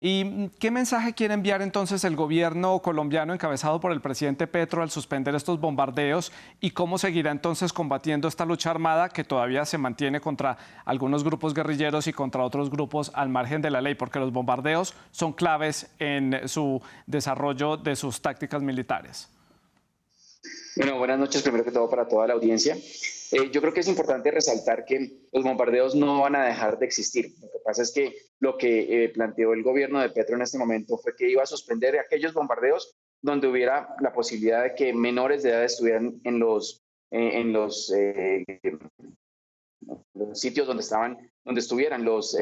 ¿Y qué mensaje quiere enviar entonces el gobierno colombiano encabezado por el presidente Petro al suspender estos bombardeos y cómo seguirá entonces combatiendo esta lucha armada que todavía se mantiene contra algunos grupos guerrilleros y contra otros grupos al margen de la ley? Porque los bombardeos son claves en su desarrollo de sus tácticas militares. Bueno, buenas noches primero que todo para toda la audiencia. Yo creo que es importante resaltar que los bombardeos no van a dejar de existir. Lo que pasa es que lo que planteó el gobierno de Petro en este momento fue que iba a suspender aquellos bombardeos donde hubiera la posibilidad de que menores de edad estuvieran en los sitios donde estuvieran los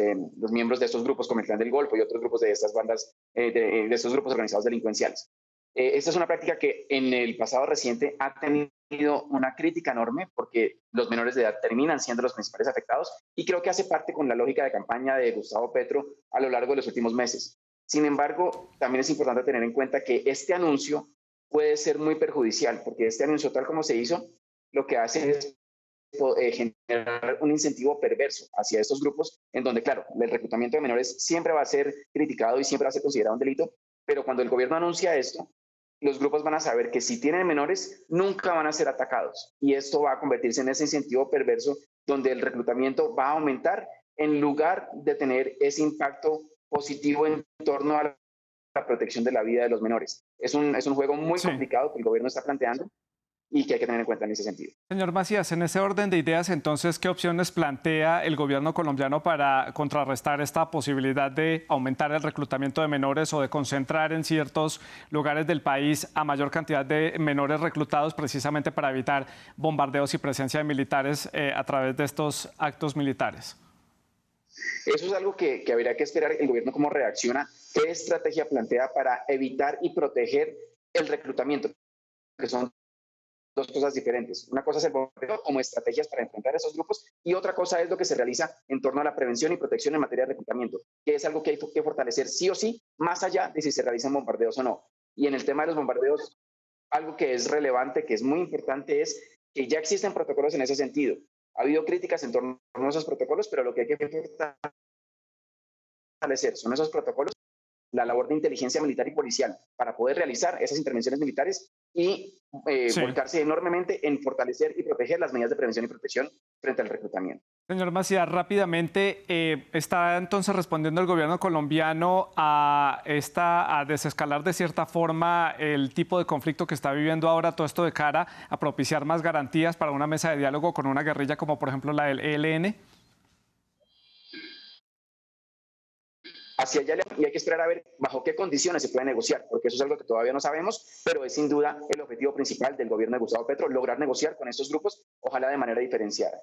miembros de estos grupos como el Clan del Golfo y otros grupos de estas bandas, de estos grupos organizados delincuenciales. Esta es una práctica que en el pasado reciente ha tenido una crítica enorme porque los menores de edad terminan siendo los principales afectados y creo que hace parte con la lógica de campaña de Gustavo Petro a lo largo de los últimos meses. Sin embargo, también es importante tener en cuenta que este anuncio puede ser muy perjudicial porque este anuncio tal como se hizo, lo que hace es generar un incentivo perverso hacia estos grupos en donde, claro, el reclutamiento de menores siempre va a ser criticado y siempre va a ser considerado un delito, pero cuando el gobierno anuncia esto, los grupos van a saber que si tienen menores, nunca van a ser atacados. Y esto va a convertirse en ese incentivo perverso donde el reclutamiento va a aumentar en lugar de tener ese impacto positivo en torno a la protección de la vida de los menores. Es un juego muy Sí. complicado que el gobierno está planteando y que hay que tener en cuenta en ese sentido. Señor Macías, en ese orden de ideas, entonces, ¿qué opciones plantea el gobierno colombiano para contrarrestar esta posibilidad de aumentar el reclutamiento de menores o de concentrar en ciertos lugares del país a mayor cantidad de menores reclutados precisamente para evitar bombardeos y presencia de militares a través de estos actos militares? Eso es algo que habría que esperar el gobierno cómo reacciona, qué estrategia plantea para evitar y proteger el reclutamiento, que son dos cosas diferentes. Una cosa es el bombardeo como estrategias para enfrentar a esos grupos y otra cosa es lo que se realiza en torno a la prevención y protección en materia de reclutamiento, que es algo que hay que fortalecer sí o sí, más allá de si se realizan bombardeos o no. Y en el tema de los bombardeos, algo que es relevante, que es muy importante, es que ya existen protocolos en ese sentido. Ha habido críticas en torno a esos protocolos, pero lo que hay que fortalecer son esos protocolos, la labor de inteligencia militar y policial para poder realizar esas intervenciones militares y Sí. volcarse enormemente en fortalecer y proteger las medidas de prevención y protección frente al reclutamiento. Señor Macías, rápidamente, ¿está entonces respondiendo el gobierno colombiano a desescalar de cierta forma el tipo de conflicto que está viviendo ahora, todo esto de cara a propiciar más garantías para una mesa de diálogo con una guerrilla como por ejemplo la del ELN? Hacia allá y hay que esperar a ver bajo qué condiciones se puede negociar, porque eso es algo que todavía no sabemos, pero es sin duda el objetivo principal del gobierno de Gustavo Petro, lograr negociar con estos grupos, ojalá de manera diferenciada.